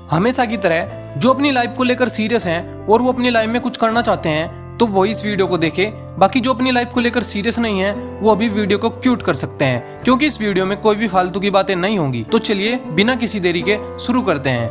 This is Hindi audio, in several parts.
हमेशा की तरह जो अपनी लाइफ को लेकर सीरियस हैं और वो अपनी लाइफ में कुछ करना चाहते हैं तो वो इस वीडियो को देखे। बाकी जो अपनी लाइफ को लेकर सीरियस नहीं है वो अभी वीडियो को क्यूट कर सकते हैं, क्योंकि इस वीडियो में कोई भी फालतू की बातें नहीं होंगी। तो चलिए बिना किसी देरी के शुरू करते हैं।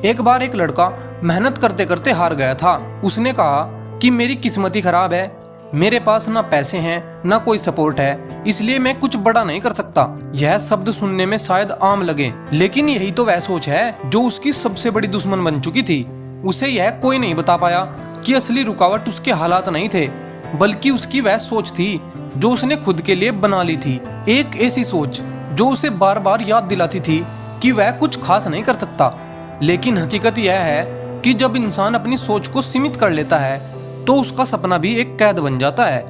एक बार एक लड़का मेहनत करते करते हार गया था। उसने कहा कि मेरी किस्मत ही खराब है, मेरे पास ना पैसे हैं ना कोई सपोर्ट है, इसलिए मैं कुछ बड़ा नहीं कर सकता। यह शब्द सुनने में शायद आम लगे, लेकिन यही तो वह सोच है जो उसकी सबसे बड़ी दुश्मन बन चुकी थी। उसे यह कोई नहीं बता पाया कि असली रुकावट उसके हालात नहीं थे, बल्कि उसकी वह सोच थी जो उसने खुद के लिए बना ली थी। एक ऐसी सोच जो उसे बार बार याद दिलाती थी कि वह कुछ खास नहीं कर सकता। लेकिन हकीकत यह है कि जब इंसान अपनी सोच को सीमित कर लेता है तो उसका सपना भी एक कैद बन जाता है।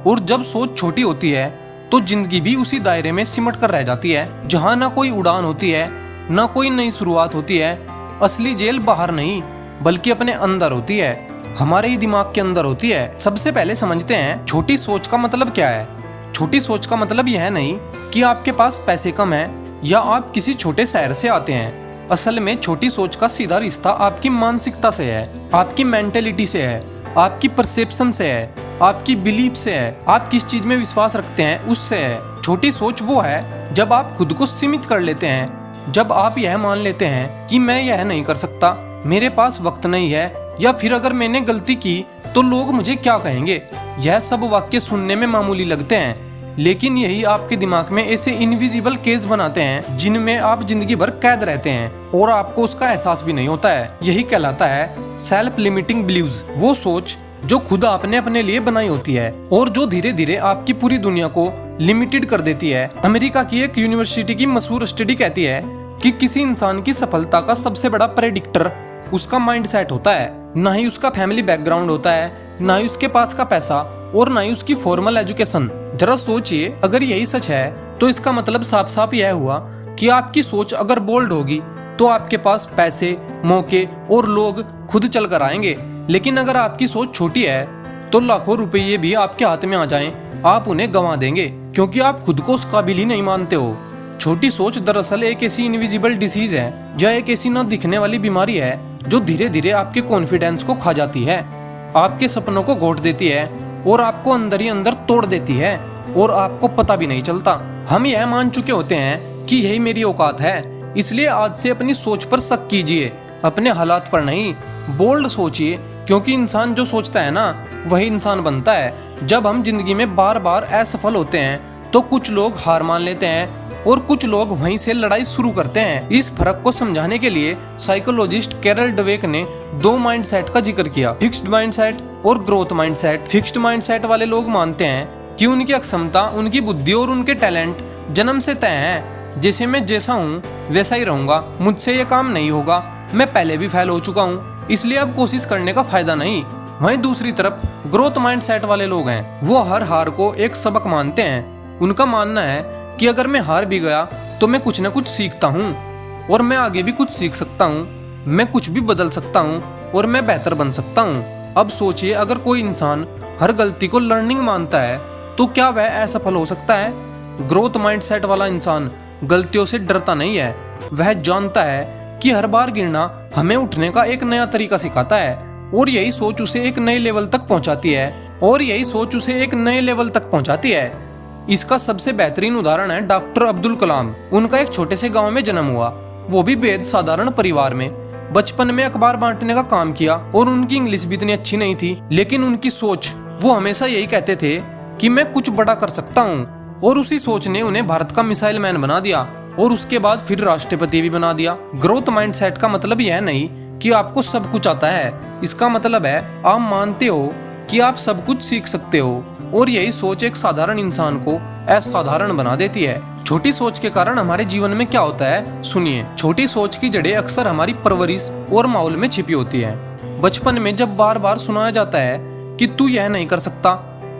और जब सोच छोटी होती है तो जिंदगी भी उसी दायरे में सिमट कर रह जाती है, जहाँ ना कोई उड़ान होती है ना कोई नई शुरुआत होती है। असली जेल बाहर नहीं बल्कि अपने अंदर होती है, हमारे ही दिमाग के अंदर होती है। सबसे पहले समझते हैं छोटी सोच का मतलब क्या है। छोटी सोच का मतलब यह नहीं कि आपके पास पैसे कम है या आप किसी छोटे शहर से आते हैं। असल में छोटी सोच का सीधा रिश्ता आपकी मानसिकता से है, आपकी मेंटेलिटी से है, आपकी परसेप्शन से है, आपकी बिलीफ से है, आप किस चीज में विश्वास रखते हैं उससे है। छोटी सोच वो है जब आप खुद को सीमित कर लेते हैं, जब आप यह मान लेते हैं कि मैं यह नहीं कर सकता, मेरे पास वक्त नहीं है, या फिर अगर मैंने गलती की तो लोग मुझे क्या कहेंगे। यह सब वाक्य सुनने में मामूली लगते हैं, लेकिन यही आपके दिमाग में ऐसे इनविजिबल केस बनाते हैं जिनमें आप जिंदगी भर कैद रहते हैं और आपको उसका एहसास भी नहीं होता है। यही कहलाता है सेल्फ लिमिटिंग बिलीव्स, वो सोच जो खुद आपने अपने लिए बनाई होती है और जो धीरे धीरे आपकी पूरी दुनिया को लिमिटेड कर देती है। अमेरिका की एक यूनिवर्सिटी की मशहूर स्टडी कहती है कि किसी इंसान की सफलता का सबसे बड़ा प्रेडिक्टर उसका माइंडसेट होता है, ना ही उसका फैमिली बैकग्राउंड होता है, ना ही उसके पास का पैसा और ना ही उसकी फॉर्मल एजुकेशन। जरा सोचिए, अगर यही सच है तो इसका मतलब साफ साफ यह हुआ कि आपकी सोच अगर बोल्ड होगी तो आपके पास पैसे, मौके और लोग खुद चल कर आएंगे। लेकिन अगर आपकी सोच छोटी है तो लाखों रुपये भी आपके हाथ में आ जाएं, आप उन्हें गंवा देंगे क्योंकि आप खुद को उस काबिल ही नहीं मानते हो। छोटी सोच दरअसल एक ऐसी इनविजिबल डिसीज है या एक ऐसी न दिखने वाली बीमारी है जो धीरे धीरे आपके कॉन्फिडेंस को खा जाती है, आपके सपनों को घोट देती है और आपको अंदर ही अंदर तोड़ देती है और आपको पता भी नहीं चलता। हम यह मान चुके होते हैं कि यही मेरी औकात है, इसलिए आज से अपनी सोच पर शक कीजिए, अपने हालात पर नहीं। बोल्ड सोचिए, क्योंकि इंसान जो सोचता है ना वही इंसान बनता है। जब हम जिंदगी में बार बार असफल होते हैं तो कुछ लोग हार मान लेते हैं और कुछ लोग वहीं से लड़ाई शुरू करते हैं। इस फर्क को समझाने के लिए साइकोलॉजिस्ट कैरल डवेक ने दो माइंडसेट का जिक्र किया, फिक्स्ड माइंडसेट और ग्रोथ माइंडसेट। फिक्स्ड माइंडसेट वाले लोग मानते हैं कि उनकी अक्षमता, उनकी बुद्धि और उनके टैलेंट जन्म से तय हैं। जैसे मैं जैसा हूँ वैसा ही रहूंगा, मुझसे ये काम नहीं होगा, मैं पहले भी फेल हो चुका हूँ, इसलिए अब कोशिश करने का फायदा नहीं। वहीं दूसरी तरफ ग्रोथ माइंडसेट वाले लोग हैं, वो हर हार को एक सबक मानते हैं। उनका मानना है कि अगर मैं हार भी गया तो मैं कुछ न कुछ सीखता हूँ और मैं आगे भी कुछ सीख सकता हूँ, मैं कुछ भी बदल सकता हूँ और मैं बेहतर बन सकता हूँ। अब सोचिए, अगर कोई इंसान हर गलती को लर्निंग मानता है तो क्या वह असफल हो सकता है? ग्रोथ माइंडसेट वाला इंसान गलतियों से डरता नहीं है, वह जानता है कि हर बार गिरना हमें उठने का एक नया तरीका सिखाता है और यही सोच उसे एक नए लेवल तक पहुंचाती है। इसका सबसे बेहतरीन उदाहरण है डॉक्टर अब्दुल कलाम। उनका एक छोटे से गांव में जन्म हुआ, वो भी बेहद साधारण परिवार में। बचपन में अखबार बांटने का काम किया और उनकी इंग्लिश भी इतनी अच्छी नहीं थी, लेकिन उनकी सोच, वो हमेशा यही कहते थे कि मैं कुछ बड़ा कर सकता हूँ। और उसी सोच ने उन्हें भारत का मिसाइल मैन बना दिया और उसके बाद फिर राष्ट्रपति भी बना दिया। ग्रोथ माइंडसेट का मतलब यह नहीं कि आपको सब कुछ आता है, इसका मतलब है आप मानते हो कि आप सब कुछ सीख सकते हो और यही सोच एक साधारण इंसान को असाधारण बना देती है। छोटी सोच के कारण हमारे जीवन में क्या होता है, सुनिए। छोटी सोच की जड़ें अक्सर हमारी परवरिश और माहौल में छिपी होती है। बचपन में जब बार बार सुनाया जाता है कि तू यह नहीं कर सकता,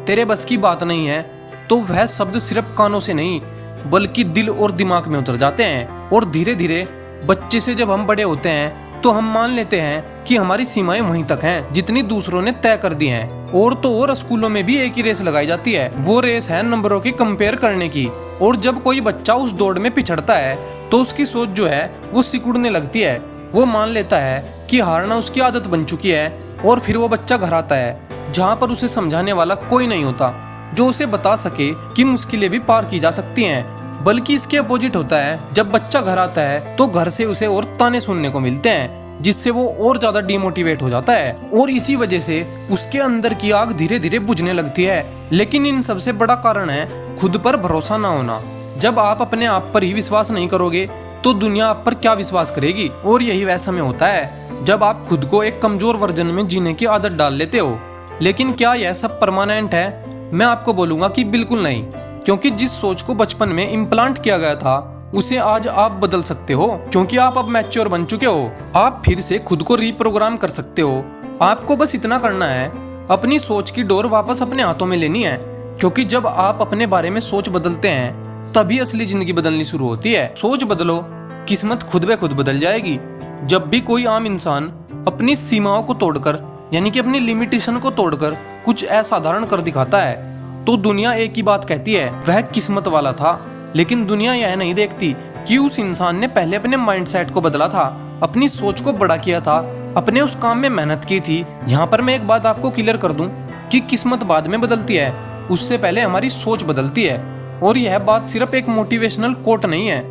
तेरे बस की बात नहीं है, तो वह शब्द सिर्फ कानों से नहीं बल्कि दिल और दिमाग में उतर जाते हैं। और धीरे धीरे बच्चे से जब हम बड़े होते हैं तो हम मान लेते हैं कि हमारी सीमाएं वहीं तक हैं जितनी दूसरों ने तय कर दी हैं। और तो और स्कूलों में भी एक ही रेस लगाई जाती है, वो रेस है नंबरों की कंपेयर करने की। और जब कोई बच्चा उस दौड़ में पिछड़ता है तो उसकी सोच जो है वो सिकुड़ने लगती है। वो मान लेता है कि हारना उसकी आदत बन चुकी है और फिर वो बच्चा घर आता है जहाँ पर उसे समझाने वाला कोई नहीं होता जो उसे बता सके कि मुश्किलें भी पार की जा सकती हैं। बल्कि इसके अपोजिट होता है, जब बच्चा घर आता है तो घर से उसे और ताने सुनने को मिलते हैं जिससे वो और ज्यादा डिमोटिवेट हो जाता है और इसी वजह से उसके अंदर की आग धीरे धीरे बुझने लगती है। लेकिन इन सबसे बड़ा कारण है खुद पर भरोसा ना होना। जब आप अपने आप पर ही विश्वास नहीं करोगे तो दुनिया आप पर क्या विश्वास करेगी। और यही वह समय होता है जब आप खुद को एक कमजोर वर्जन में जीने की आदत डाल लेते हो। लेकिन क्या यह सब परमानेंट है? मैं आपको बोलूंगा कि बिल्कुल नहीं, क्योंकि जिस सोच को बचपन में इम्प्लांट किया गया था उसे आज आप बदल सकते हो, क्योंकि आप अब मैच्योर बन चुके हो। आप फिर से खुद को रीप्रोग्राम कर सकते हो। आपको बस इतना करना है, अपनी सोच की डोर वापस अपने हाथों में लेनी है, क्योंकि जब आप अपने बारे में सोच बदलते हैं तभी असली जिंदगी बदलनी शुरू होती है। सोच बदलो, किस्मत खुद ब खुद बदल जाएगी। जब भी कोई आम इंसान अपनी सीमाओं को तोड़कर, यानी कि अपनी लिमिटेशन को तोड़कर कुछ असाधारण कर दिखाता है तो दुनिया एक ही बात कहती है, वह किस्मत वाला था। लेकिन दुनिया यह नहीं देखती कि उस इंसान ने पहले अपने माइंडसेट को बदला था, अपनी सोच को बड़ा किया था, अपने उस काम में मेहनत की थी। यहाँ पर मैं एक बात आपको क्लियर कर दूं कि किस्मत बाद में बदलती है, उससे पहले हमारी सोच बदलती है। और यह बात सिर्फ एक मोटिवेशनल कोट नहीं है,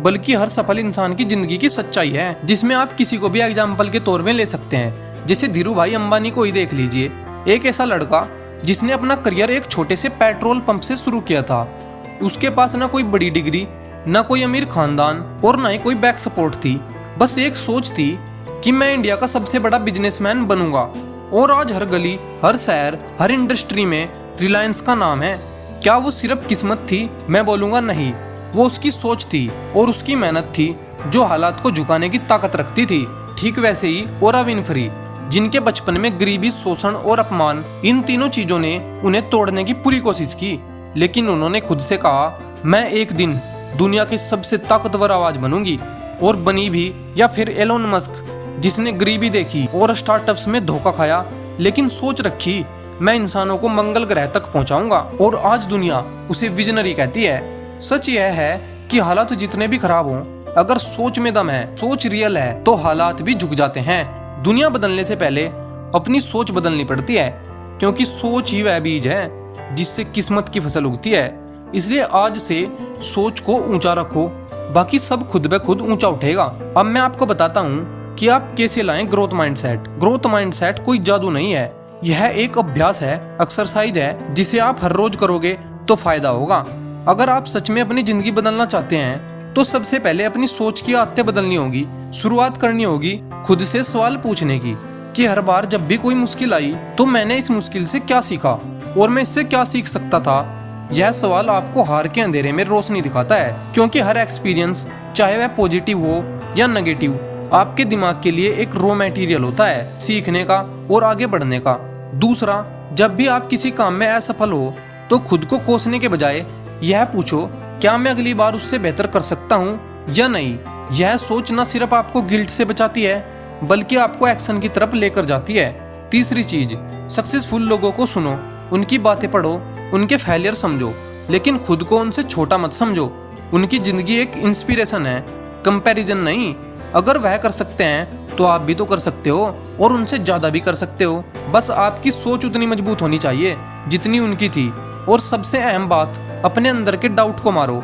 बल्कि हर सफल इंसान की जिंदगी की सच्चाई है, जिसमें आप किसी को भी एग्जाम्पल के तौर में ले सकते हैं। जैसे धीरू भाई अंबानी को ही देख लीजिए, एक ऐसा लड़का जिसने अपना करियर एक छोटे से पेट्रोल पंप से शुरू किया था। उसके पास ना कोई बड़ी डिग्री, ना कोई अमीर खानदान और ना ही कोई बैक सपोर्ट थी। बस एक सोच थी कि मैं इंडिया का सबसे बड़ा बिजनेसमैन बनूंगा। और आज हर गली, हर शहर, हर इंडस्ट्री में रिलायंस का नाम है। क्या वो सिर्फ किस्मत थी? मैं बोलूंगा नहीं, वो उसकी सोच थी और उसकी मेहनत थी जो हालात को झुकाने की ताकत रखती थी। ठीक वैसे ही ओरा विनफ्री, जिनके बचपन में गरीबी, शोषण और अपमान, इन तीनों चीजों ने उन्हें तोड़ने की पूरी कोशिश की, लेकिन उन्होंने खुद से कहा, मैं एक दिन दुनिया की सबसे ताकतवर आवाज बनूंगी। और बनी भी। या फिर एलोन मस्क, जिसने गरीबी देखी और स्टार्टअप्स में धोखा खाया, लेकिन सोच रखी मैं इंसानों को मंगल ग्रह तक पहुंचाऊंगा। और आज दुनिया उसे विजनरी कहती है। सच यह है कि हालात जितने भी खराब हों, अगर सोच में दम है, सोच रियल है, तो हालात भी झुक जाते हैं। दुनिया बदलने से पहले अपनी सोच बदलनी पड़ती है, क्योंकि सोच ही वह बीज है जिससे किस्मत की फसल उगती है। इसलिए आज से सोच को ऊंचा रखो, बाकी सब खुद ब खुद ऊंचा उठेगा। अब मैं आपको बताता हूँ कि आप कैसे लाएं ग्रोथ माइंडसेट। ग्रोथ माइंडसेट कोई जादू नहीं है, यह एक अभ्यास है, एक्सरसाइज है, जिसे आप हर रोज करोगे तो फायदा होगा। अगर आप सच में अपनी जिंदगी बदलना चाहते हैं तो सबसे पहले अपनी सोच की आदतें बदलनी होगी। शुरुआत करनी होगी खुद से सवाल पूछने की कि हर बार जब भी कोई मुश्किल आई तो मैंने इस मुश्किल से क्या सीखा और मैं इससे क्या सीख सकता था। यह सवाल आपको हार के अंधेरे में रोशनी दिखाता है, क्योंकि हर एक्सपीरियंस, चाहे वह पॉजिटिव हो या नेगेटिव, आपके दिमाग के लिए एक रॉ मटेरियल होता है सीखने का और आगे बढ़ने का। दूसरा, जब भी आप किसी काम में असफल हो तो खुद को कोसने के बजाय यह पूछो, क्या मैं अगली बार उससे बेहतर कर सकता हूँ या नहीं। यह सोच न सिर्फ आपको गिल्ट से बचाती है, बल्कि आपको एक्शन की तरफ लेकर जाती है। तीसरी चीज, सक्सेसफुल लोगों को सुनो, उनकी बातें पढ़ो, उनके फेलियर समझो, लेकिन खुद को उनसे छोटा मत समझो। उनकी जिंदगी एक इंस्पिरेशन है, कंपैरिजन नहीं। अगर वह कर सकते हैं तो आप भी तो कर सकते हो, और उनसे ज्यादा भी कर सकते हो। बस आपकी सोच उतनी मजबूत होनी चाहिए जितनी उनकी थी। और सबसे अहम बात, अपने अंदर के डाउट को मारो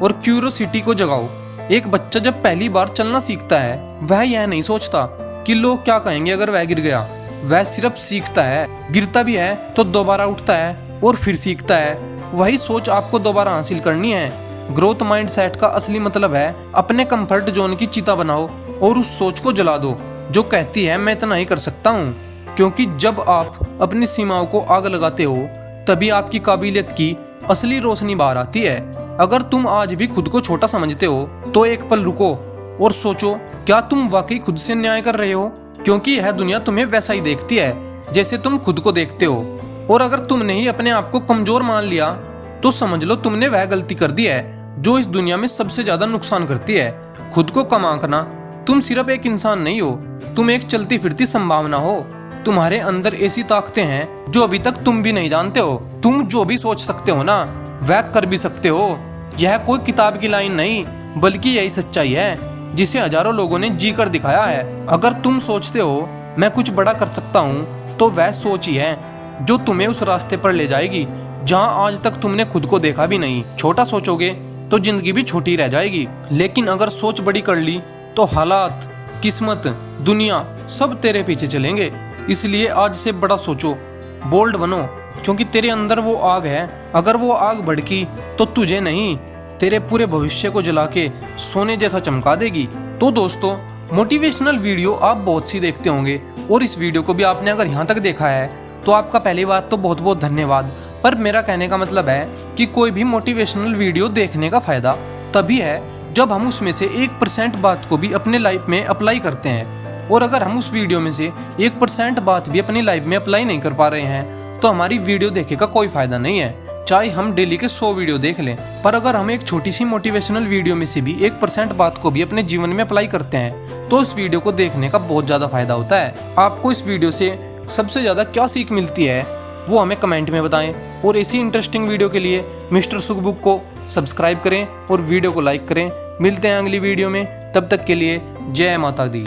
और क्यूरियोसिटी को जगाओ। एक बच्चा जब पहली बार चलना सीखता है, वह यह नहीं सोचता कि लोग क्या कहेंगे अगर वह गिर गया। वह सिर्फ सीखता है, गिरता भी है तो दोबारा उठता है और फिर सीखता है। वही सोच आपको दोबारा हासिल करनी है। ग्रोथ माइंडसेट का असली मतलब है अपने कंफर्ट जोन की चिता बनाओ और उस सोच को जला दो जो कहती है मैं इतना ही कर सकता हूँ। क्योंकि जब आप अपनी सीमाओं को आग लगाते हो तभी आपकी काबिलियत की असली रोशनी बाहर आती है। अगर तुम आज भी खुद को छोटा समझते हो तो एक पल रुको और सोचो, क्या तुम वाकई खुद से न्याय कर रहे हो? क्योंकि यह दुनिया तुम्हें वैसा ही देखती है जैसे तुम खुद को देखते हो। और अगर तुमने ही अपने आप को कमजोर मान लिया तो समझ लो तुमने वह गलती कर दी है जो इस दुनिया में सबसे ज्यादा नुकसान करती है। खुद को कम आंकना। तुम सिर्फ एक इंसान नहीं हो, तुम एक चलती फिरती संभावना हो। तुम्हारे अंदर ऐसी ताकतें हैं जो अभी तक तुम भी नहीं जानते हो। तुम जो भी सोच सकते हो ना, वह कर भी सकते हो। यह कोई किताब की लाइन नहीं, बल्कि यही सच्चाई है जिसे हजारों लोगों ने जी कर दिखाया है। अगर तुम सोचते हो मैं कुछ बड़ा कर सकता हूँ, तो वह सोच ही है जो तुम्हें उस रास्ते पर ले जाएगी जहाँ आज तक तुमने खुद को देखा भी नहीं। छोटा सोचोगे तो जिंदगी भी छोटी रह जाएगी, लेकिन अगर सोच बड़ी कर ली तो हालात, किस्मत, दुनिया सब तेरे पीछे चलेंगे। इसलिए आज से बड़ा सोचो, बोल्ड बनो, क्योंकि तेरे अंदर वो आग है। अगर वो आग भड़की तो तुझे नहीं, तेरे पूरे भविष्य को जला के सोने जैसा चमका देगी। तो दोस्तों, मोटिवेशनल वीडियो आप बहुत सी देखते होंगे और इस वीडियो को भी आपने अगर यहाँ तक देखा है तो आपका पहली बात तो बहुत बहुत धन्यवाद। पर मेरा कहने का मतलब है कि कोई भी मोटिवेशनल वीडियो देखने का फायदा तभी है जब हम उसमें से 1% बात को भी अपने लाइफ में अप्लाई करते हैं। और अगर हम उस वीडियो में से 1% बात भी अपनी लाइफ में अप्लाई नहीं कर पा रहे हैं तो हमारी वीडियो देखे का कोई फायदा नहीं है, चाहे हम डेली के 100 वीडियो देख लें। पर अगर हम एक छोटी सी मोटिवेशनल वीडियो में से भी 1% बात को भी अपने जीवन में अप्लाई करते हैं तो उस वीडियो को देखने का बहुत ज़्यादा फायदा होता है। आपको इस वीडियो से सबसे ज़्यादा क्या सीख मिलती है वो हमें कमेंट में बताएं, और ऐसी इंटरेस्टिंग वीडियो के लिए मिस्टर सुखबुक को सब्सक्राइब करें और वीडियो को लाइक करें। मिलते हैं अगली वीडियो में, तब तक के लिए जय माता दी।